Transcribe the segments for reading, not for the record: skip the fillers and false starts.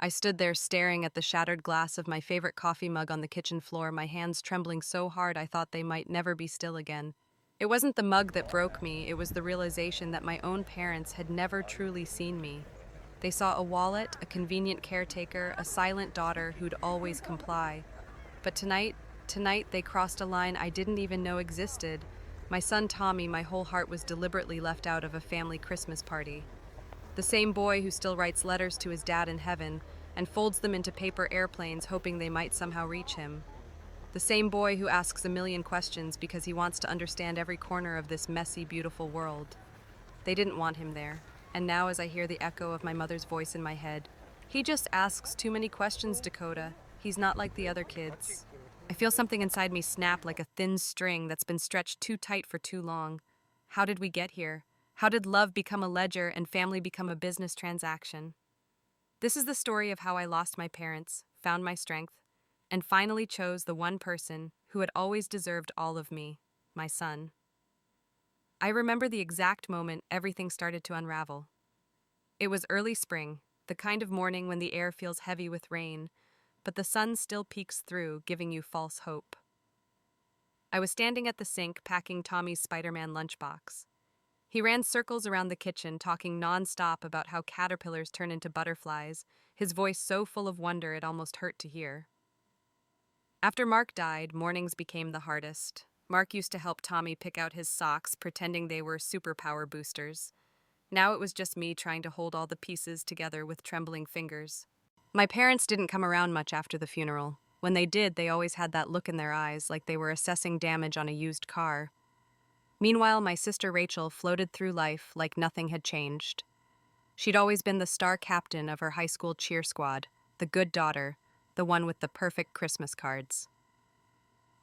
I stood there staring at the shattered glass of my favorite coffee mug on the kitchen floor, my hands trembling so hard I thought they might never be still again. It wasn't the mug that broke me, it was the realization that my own parents had never truly seen me. They saw a wallet, a convenient caretaker, a silent daughter who'd always comply. But tonight they crossed a line I didn't even know existed. My son Tommy, my whole heart was deliberately left out of a family Christmas party. The same boy who still writes letters to his dad in heaven and folds them into paper airplanes hoping they might somehow reach him. The same boy who asks a million questions because he wants to understand every corner of this messy, beautiful world. They didn't want him there, and now as I hear the echo of my mother's voice in my head, he just asks too many questions, Dakota. He's not like the other kids. I feel something inside me snap like a thin string that's been stretched too tight for too long. How did we get here? How did love become a ledger and family become a business transaction? This is the story of how I lost my parents, found my strength, and finally chose the one person who had always deserved all of me, my son. I remember the exact moment everything started to unravel. It was early spring, the kind of morning when the air feels heavy with rain, but the sun still peeks through, giving you false hope. I was standing at the sink packing Tommy's Spider-Man lunchbox. He ran circles around the kitchen, talking non-stop about how caterpillars turn into butterflies, his voice so full of wonder it almost hurt to hear. After Mark died, mornings became the hardest. Mark used to help Tommy pick out his socks, pretending they were superpower boosters. Now it was just me trying to hold all the pieces together with trembling fingers. My parents didn't come around much after the funeral. When they did, they always had that look in their eyes, like they were assessing damage on a used car. Meanwhile, my sister Rachel floated through life like nothing had changed. She'd always been the star captain of her high school cheer squad, the good daughter, the one with the perfect Christmas cards.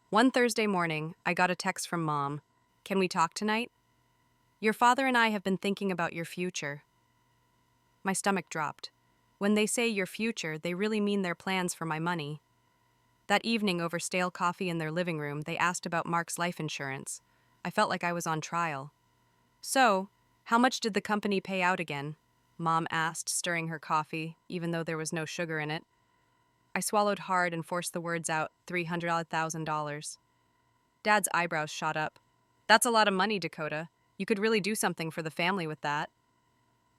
One Thursday morning, I got a text from Mom. "Can we talk tonight? Your father and I have been thinking about your future." My stomach dropped. When they say your future, they really mean their plans for my money. That evening, over stale coffee in their living room, they asked about Mark's life insurance. I felt like I was on trial. "So, how much did the company pay out again?" Mom asked, stirring her coffee, even though there was no sugar in it. I swallowed hard and forced the words out, $300,000. Dad's eyebrows shot up. "That's a lot of money, Dakota. You could really do something for the family with that."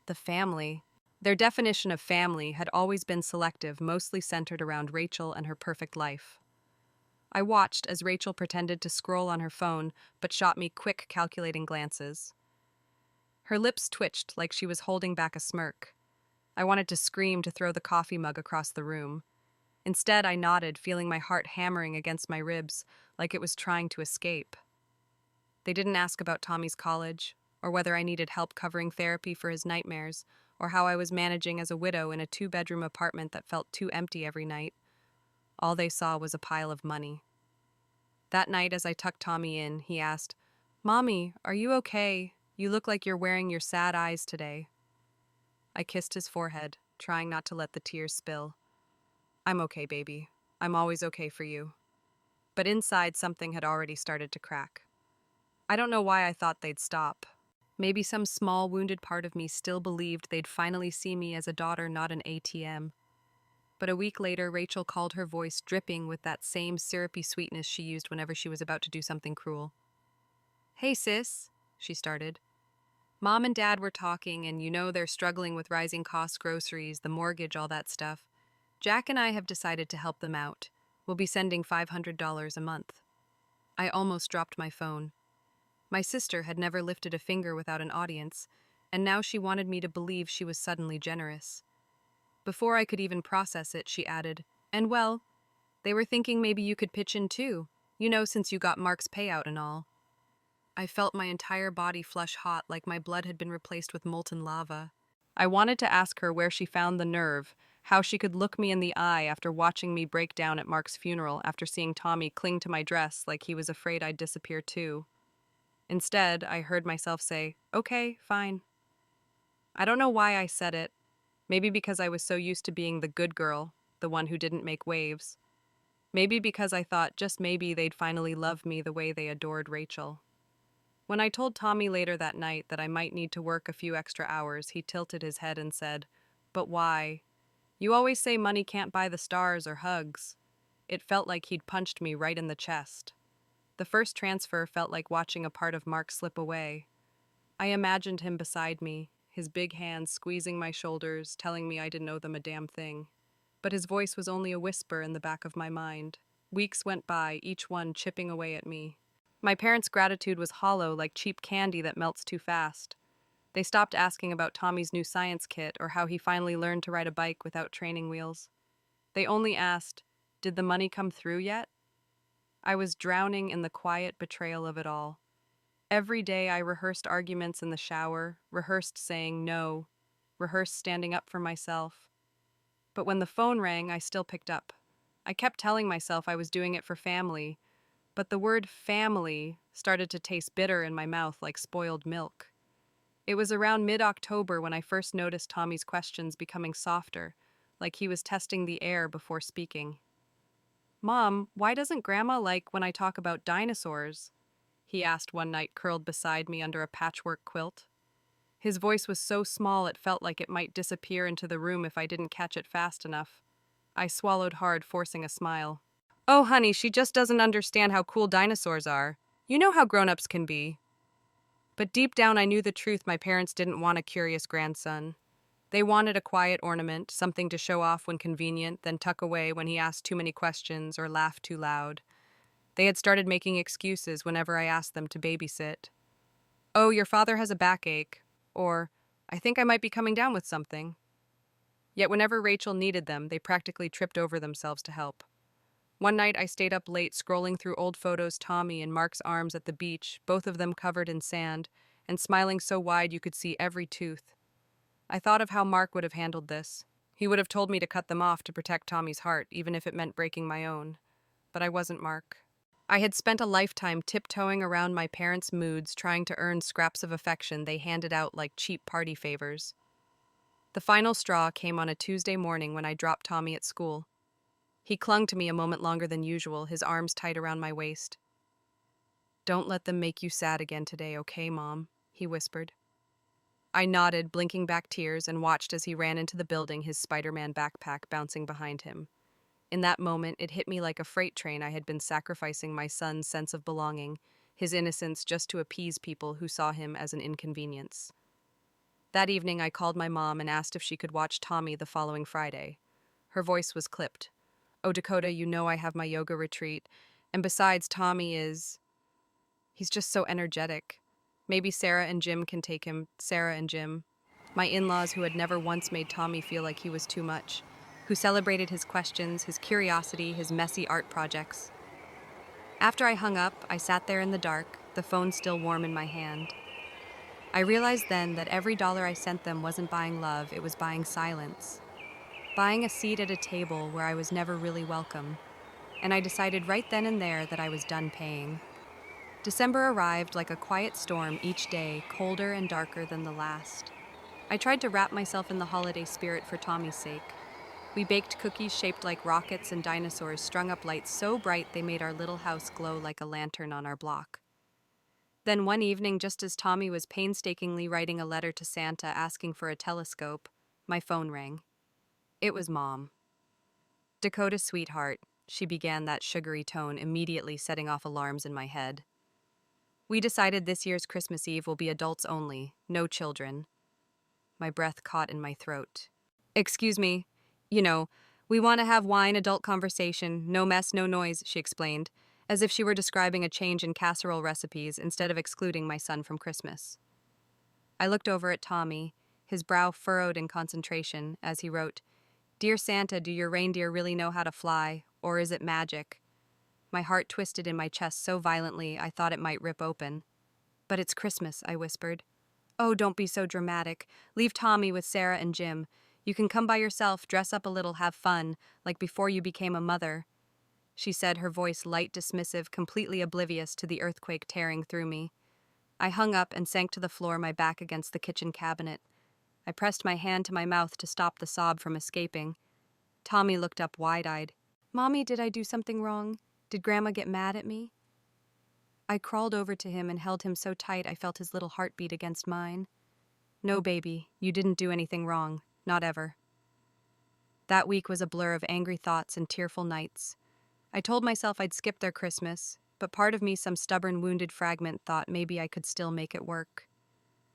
The family. Their definition of family had always been selective, mostly centered around Rachel and her perfect life. I watched as Rachel pretended to scroll on her phone, but shot me quick, calculating glances. Her lips twitched like she was holding back a smirk. I wanted to scream to throw the coffee mug across the room. Instead, I nodded, feeling my heart hammering against my ribs, like it was trying to escape. They didn't ask about Tommy's college, or whether I needed help covering therapy for his nightmares, or how I was managing as a widow in a 2-bedroom apartment that felt too empty every night. All they saw was a pile of money. That night, as I tucked Tommy in, he asked, "Mommy, are you okay? You look like you're wearing your sad eyes today." I kissed his forehead, trying not to let the tears spill. "I'm okay, baby. I'm always okay for you." But inside, something had already started to crack. I don't know why I thought they'd stop. Maybe some small, wounded part of me still believed they'd finally see me as a daughter, not an ATM. But a week later, Rachel called, her voice dripping with that same syrupy sweetness she used whenever she was about to do something cruel. "Hey, sis," she started. "Mom and Dad were talking, and you know they're struggling with rising costs, groceries, the mortgage, all that stuff. Jack and I have decided to help them out. We'll be sending $500 a month." I almost dropped my phone. My sister had never lifted a finger without an audience, and now she wanted me to believe she was suddenly generous. Before I could even process it, she added, "And well, they were thinking maybe you could pitch in too, since you got Mark's payout and all." I felt my entire body flush hot, like my blood had been replaced with molten lava. I wanted to ask her where she found the nerve, how she could look me in the eye after watching me break down at Mark's funeral after seeing Tommy cling to my dress like he was afraid I'd disappear too. Instead, I heard myself say, "Okay, fine." I don't know why I said it. Maybe because I was so used to being the good girl, the one who didn't make waves. Maybe because I thought just maybe they'd finally love me the way they adored Rachel. When I told Tommy later that night that I might need to work a few extra hours, he tilted his head and said, "But why? You always say money can't buy the stars or hugs. It felt like he'd punched me right in the chest. The first transfer felt like watching a part of Mark slip away. I imagined him beside me, his big hands squeezing my shoulders, telling me I didn't owe them a damn thing. But his voice was only a whisper in the back of my mind. Weeks went by, each one chipping away at me. My parents' gratitude was hollow, like cheap candy that melts too fast. They stopped asking about Tommy's new science kit or how he finally learned to ride a bike without training wheels. They only asked, "Did the money come through yet?" I was drowning in the quiet betrayal of it all. Every day I rehearsed arguments in the shower, rehearsed saying no, rehearsed standing up for myself. But when the phone rang, I still picked up. I kept telling myself I was doing it for family, but the word family started to taste bitter in my mouth like spoiled milk. It was around mid-October when I first noticed Tommy's questions becoming softer, like he was testing the air before speaking. "Mom, why doesn't Grandma like when I talk about dinosaurs?" he asked one night, curled beside me under a patchwork quilt. His voice was so small it felt like it might disappear into the room if I didn't catch it fast enough. I swallowed hard, forcing a smile. "Oh, honey, she just doesn't understand how cool dinosaurs are. You know how grown-ups can be." But deep down I knew the truth. My parents didn't want a curious grandson. They wanted a quiet ornament, something to show off when convenient, then tuck away when he asked too many questions or laughed too loud. They had started making excuses whenever I asked them to babysit. "Oh, your father has a backache," or "I think I might be coming down with something." Yet whenever Rachel needed them, they practically tripped over themselves to help. One night I stayed up late scrolling through old photos, Tommy in Mark's arms at the beach, both of them covered in sand, and smiling so wide you could see every tooth. I thought of how Mark would have handled this. He would have told me to cut them off to protect Tommy's heart, even if it meant breaking my own. But I wasn't Mark. I had spent a lifetime tiptoeing around my parents' moods, trying to earn scraps of affection they handed out like cheap party favors. The final straw came on a Tuesday morning when I dropped Tommy at school. He clung to me a moment longer than usual, his arms tight around my waist. "Don't let them make you sad again today, okay, Mom?" he whispered. I nodded, blinking back tears, and watched as he ran into the building, his Spider-Man backpack bouncing behind him. In that moment, it hit me like a freight train. I had been sacrificing my son's sense of belonging, his innocence, just to appease people who saw him as an inconvenience. That evening, I called my mom and asked if she could watch Tommy the following Friday. Her voice was clipped. "Oh, Dakota, you know I have my yoga retreat. And besides, he's just so energetic. Maybe Sarah and Jim can take him." Sarah and Jim, my in-laws who had never once made Tommy feel like he was too much, who celebrated his questions, his curiosity, his messy art projects. After I hung up, I sat there in the dark, the phone still warm in my hand. I realized then that every dollar I sent them wasn't buying love, it was buying silence. Buying a seat at a table where I was never really welcome. And I decided right then and there that I was done paying. December arrived like a quiet storm each day, colder and darker than the last. I tried to wrap myself in the holiday spirit for Tommy's sake. We baked cookies shaped like rockets and dinosaurs, strung up lights so bright they made our little house glow like a lantern on our block. Then one evening, just as Tommy was painstakingly writing a letter to Santa asking for a telescope, my phone rang. It was Mom. "Dakota, sweetheart," she began, that sugary tone immediately setting off alarms in my head. "We decided this year's Christmas Eve will be adults only, no children." My breath caught in my throat. "Excuse me. We want to have wine, adult conversation, no mess, no noise," she explained, as if she were describing a change in casserole recipes instead of excluding my son from Christmas. I looked over at Tommy, his brow furrowed in concentration, as he wrote, "Dear Santa, do your reindeer really know how to fly, or is it magic?" My heart twisted in my chest so violently I thought it might rip open. "But it's Christmas," I whispered. "Oh, don't be so dramatic. Leave Tommy with Sarah and Jim. You can come by yourself, dress up a little, have fun, like before you became a mother," she said, her voice light, dismissive, completely oblivious to the earthquake tearing through me. I hung up and sank to the floor, my back against the kitchen cabinet. I pressed my hand to my mouth to stop the sob from escaping. Tommy looked up wide-eyed. "Mommy, did I do something wrong? Did Grandma get mad at me?" I crawled over to him and held him so tight I felt his little heart beat against mine. "No, baby, you didn't do anything wrong. Not ever." That week was a blur of angry thoughts and tearful nights. I told myself I'd skip their Christmas, but part of me, some stubborn, wounded fragment, thought maybe I could still make it work.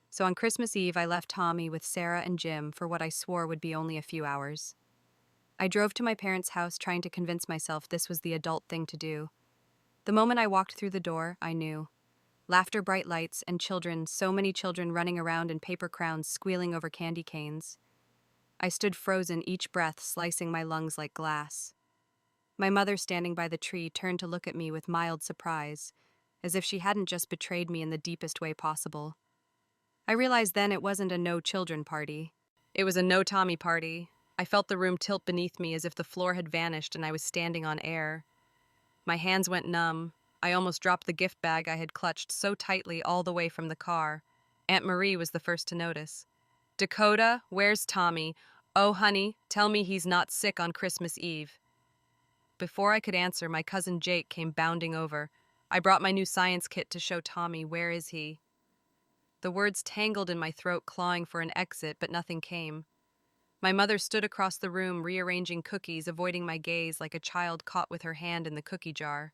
So on Christmas Eve, I left Tommy with Sarah and Jim for what I swore would be only a few hours. I drove to my parents' house trying to convince myself this was the adult thing to do. The moment I walked through the door, I knew. Laughter, bright lights, and children, so many children running around in paper crowns squealing over candy canes. I stood frozen, each breath slicing my lungs like glass. My mother, standing by the tree, turned to look at me with mild surprise, as if she hadn't just betrayed me in the deepest way possible. I realized then it wasn't a no children party. It was a no Tommy party. I felt the room tilt beneath me as if the floor had vanished and I was standing on air. My hands went numb. I almost dropped the gift bag I had clutched so tightly all the way from the car. Aunt Marie was the first to notice. "Dakota, where's Tommy? Oh, honey, tell me he's not sick on Christmas Eve." Before I could answer, my cousin Jake came bounding over. "I brought my new science kit to show Tommy. Where is he?" The words tangled in my throat, clawing for an exit, but nothing came. My mother stood across the room, rearranging cookies, avoiding my gaze like a child caught with her hand in the cookie jar.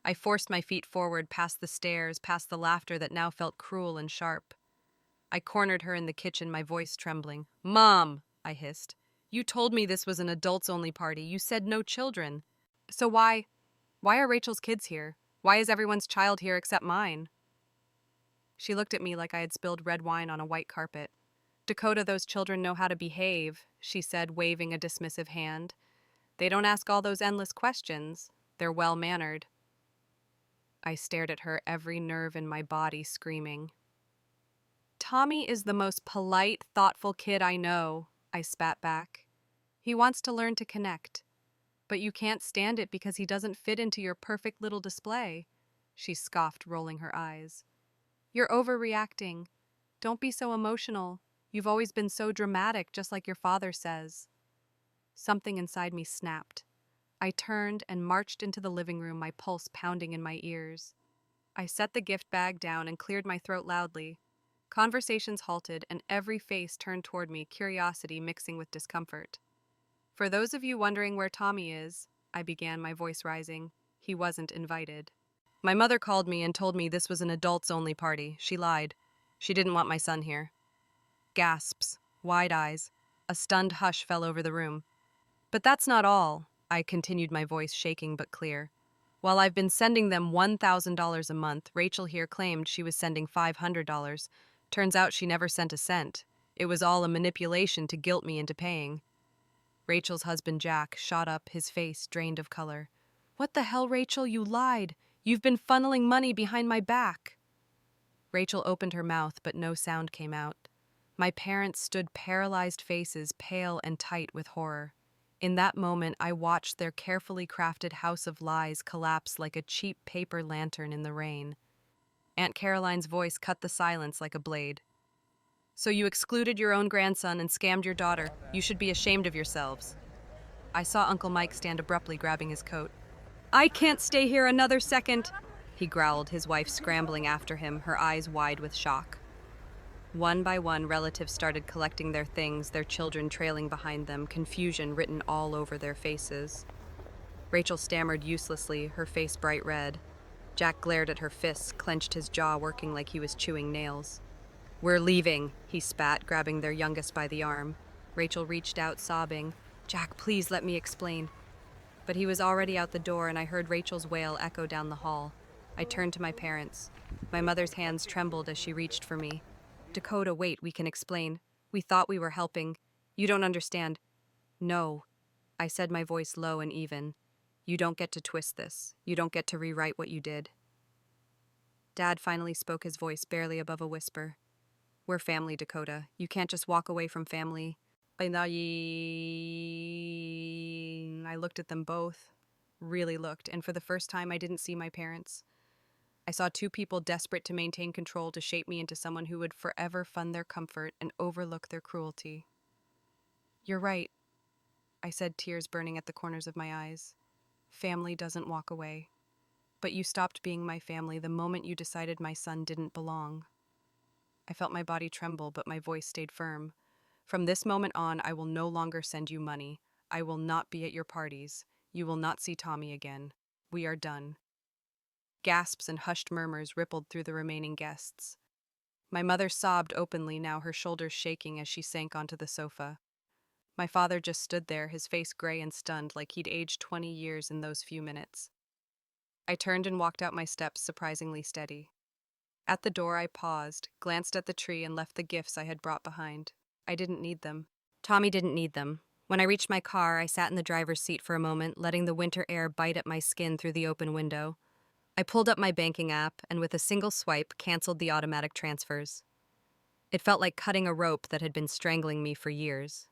I forced my feet forward, past the stairs, past the laughter that now felt cruel and sharp. I cornered her in the kitchen, my voice trembling. "Mom," I hissed, "you told me this was an adults-only party. You said no children. So why are Rachel's kids here? Why is everyone's child here except mine?" She looked at me like I had spilled red wine on a white carpet. "Dakota, those children know how to behave," she said, waving a dismissive hand. "They don't ask all those endless questions. They're well-mannered." I stared at her, every nerve in my body screaming. "Tommy is the most polite, thoughtful kid I know," I spat back. "He wants to learn to connect. But you can't stand it because he doesn't fit into your perfect little display," she scoffed, rolling her eyes. "You're overreacting. Don't be so emotional. You've always been so dramatic, just like your father says." Something inside me snapped. I turned and marched into the living room, my pulse pounding in my ears. I set the gift bag down and cleared my throat loudly. Conversations halted, and every face turned toward me, curiosity mixing with discomfort. "For those of you wondering where Tommy is," I began, my voice rising, "he wasn't invited. My mother called me and told me this was an adults-only party. She lied. She didn't want my son here." Gasps, wide eyes. A stunned hush fell over the room. "But that's not all," I continued, my voice shaking but clear. "While I've been sending them $1,000 a month, Rachel here claimed she was sending $500. Turns out she never sent a cent. It was all a manipulation to guilt me into paying." Rachel's husband, Jack, shot up, his face drained of color. "What the hell, Rachel? You lied. You've been funneling money behind my back." Rachel opened her mouth, but no sound came out. My parents stood paralyzed faces, pale and tight with horror. In that moment, I watched their carefully crafted house of lies collapse like a cheap paper lantern in the rain. Aunt Caroline's voice cut the silence like a blade. "So you excluded your own grandson and scammed your daughter. You should be ashamed of yourselves." I saw Uncle Mike stand abruptly, grabbing his coat. "I can't stay here another second," he growled, his wife scrambling after him, her eyes wide with shock. One by one, relatives started collecting their things, their children trailing behind them, confusion written all over their faces. Rachel stammered uselessly, her face bright red. Jack glared at her fists, clenched his jaw, working like he was chewing nails. "We're leaving," he spat, grabbing their youngest by the arm. Rachel reached out, sobbing. "Jack, please let me explain." But he was already out the door, and I heard Rachel's wail echo down the hall. I turned to my parents. My mother's hands trembled as she reached for me. "Dakota, wait, we can explain. We thought we were helping. You don't understand." "No," I said, my voice low and even. "You don't get to twist this. You don't get to rewrite what you did." Dad finally spoke, his voice barely above a whisper. "We're family, Dakota. You can't just walk away from family." I looked at them both, really looked, and for the first time I didn't see my parents. I saw two people desperate to maintain control, to shape me into someone who would forever fund their comfort and overlook their cruelty. "You're right," I said, tears burning at the corners of my eyes. "Family doesn't walk away. But you stopped being my family the moment you decided my son didn't belong." I felt my body tremble, but my voice stayed firm. "From this moment on, I will no longer send you money. I will not be at your parties. You will not see Tommy again. We are done. Gasps and hushed murmurs rippled through the remaining guests. My mother sobbed openly, now her shoulders shaking as she sank onto the sofa. My father just stood there, his face gray and stunned, like he'd aged 20 years in those few minutes. I turned and walked out my steps, surprisingly steady. At the door, I paused, glanced at the tree, and left the gifts I had brought behind. I didn't need them. Tommy didn't need them. When I reached my car, I sat in the driver's seat for a moment, letting the winter air bite at my skin through the open window. I pulled up my banking app and with a single swipe canceled the automatic transfers. It felt like cutting a rope that had been strangling me for years.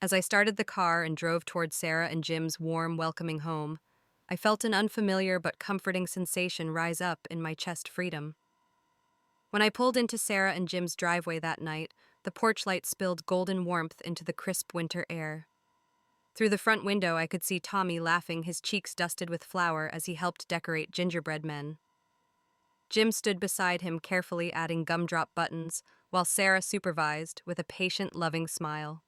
As I started the car and drove toward Sarah and Jim's warm, welcoming home, I felt an unfamiliar but comforting sensation rise up in my chest. Freedom. When I pulled into Sarah and Jim's driveway that night, the porch light spilled golden warmth into the crisp winter air. Through the front window, I could see Tommy laughing, his cheeks dusted with flour as he helped decorate gingerbread men. Jim stood beside him, carefully adding gumdrop buttons, while Sarah supervised with a patient, loving smile.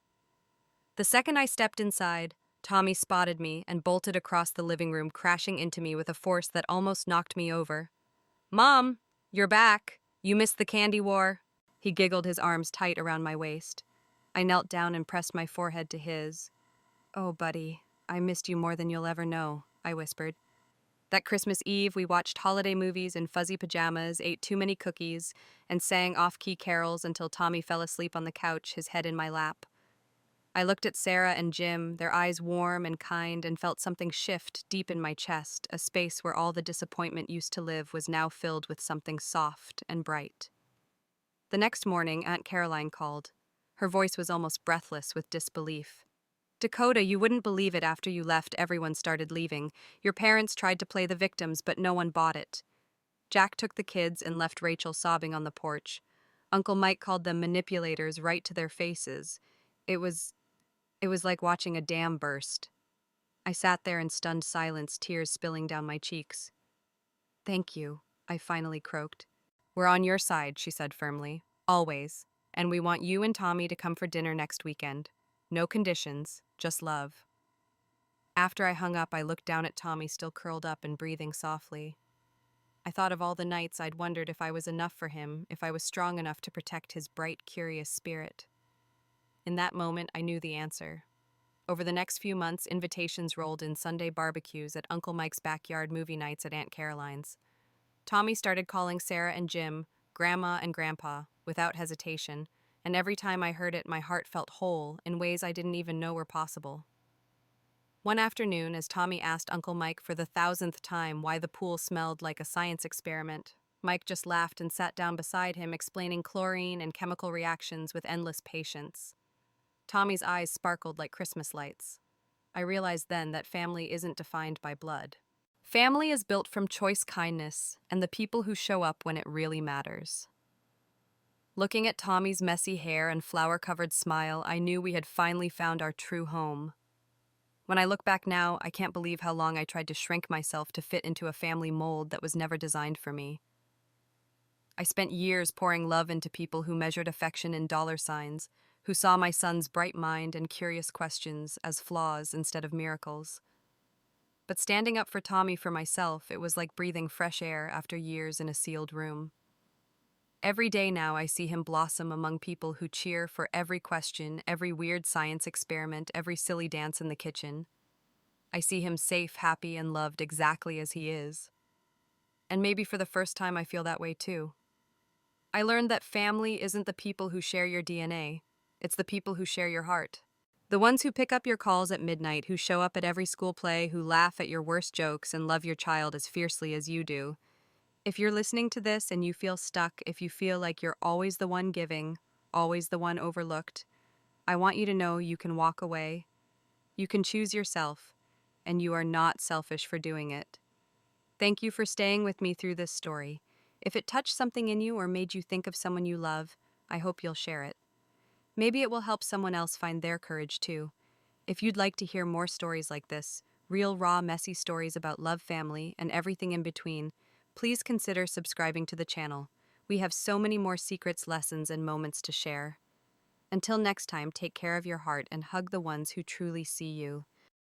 The second I stepped inside, Tommy spotted me and bolted across the living room, crashing into me with a force that almost knocked me over. "Mom, you're back. You missed the candy war." He giggled, his arms tight around my waist. I knelt down and pressed my forehead to his. "Oh, buddy, I missed you more than you'll ever know," I whispered. That Christmas Eve, we watched holiday movies in fuzzy pajamas, ate too many cookies, and sang off-key carols until Tommy fell asleep on the couch, his head in my lap. I looked at Sarah and Jim, their eyes warm and kind, and felt something shift deep in my chest. A space where all the disappointment used to live was now filled with something soft and bright. The next morning, Aunt Caroline called. Her voice was almost breathless with disbelief. "Dakota, you wouldn't believe it. After you left, everyone started leaving. Your parents tried to play the victims, but no one bought it." Jack took the kids and left Rachel sobbing on the porch. Uncle Mike called them manipulators right to their faces. It was like watching a dam burst. I sat there in stunned silence, tears spilling down my cheeks. "Thank you," I finally croaked. "We're on your side," she said firmly. "Always. And we want you and Tommy to come for dinner next weekend. No conditions, just love." After I hung up, I looked down at Tommy, still curled up and breathing softly. I thought of all the nights I'd wondered if I was enough for him, if I was strong enough to protect his bright, curious spirit. In that moment, I knew the answer. Over the next few months, invitations rolled in: Sunday barbecues at Uncle Mike's backyard, movie nights at Aunt Caroline's. Tommy started calling Sarah and Jim Grandma and Grandpa without hesitation, and every time I heard it, my heart felt whole in ways I didn't even know were possible. One afternoon, as Tommy asked Uncle Mike for the 1,000th time why the pool smelled like a science experiment, Mike just laughed and sat down beside him, explaining chlorine and chemical reactions with endless patience. Tommy's eyes sparkled like Christmas lights. I realized then that family isn't defined by blood. Family is built from choice kindness and the people who show up when it really matters. Looking at Tommy's messy hair and flower-covered smile, I knew we had finally found our true home. When I look back now, I can't believe how long I tried to shrink myself to fit into a family mold that was never designed for me. I spent years pouring love into people who measured affection in dollar signs, who saw my son's bright mind and curious questions as flaws instead of miracles. But standing up for Tommy for myself, it was like breathing fresh air after years in a sealed room. Every day now I see him blossom among people who cheer for every question, every weird science experiment, every silly dance in the kitchen. I see him safe, happy, and loved exactly as he is. And maybe for the first time I feel that way too. I learned that family isn't the people who share your DNA, it's the people who share your heart. The ones who pick up your calls at midnight, who show up at every school play, who laugh at your worst jokes and love your child as fiercely as you do. If you're listening to this and you feel stuck, if you feel like you're always the one giving, always the one overlooked, I want you to know you can walk away. You can choose yourself, and you are not selfish for doing it. Thank you for staying with me through this story. If it touched something in you or made you think of someone you love, I hope you'll share it. Maybe it will help someone else find their courage too. If you'd like to hear more stories like this, real, raw, messy stories about love, family, and everything in between, please consider subscribing to the channel. We have so many more secrets, lessons, and moments to share. Until next time, take care of your heart and hug the ones who truly see you.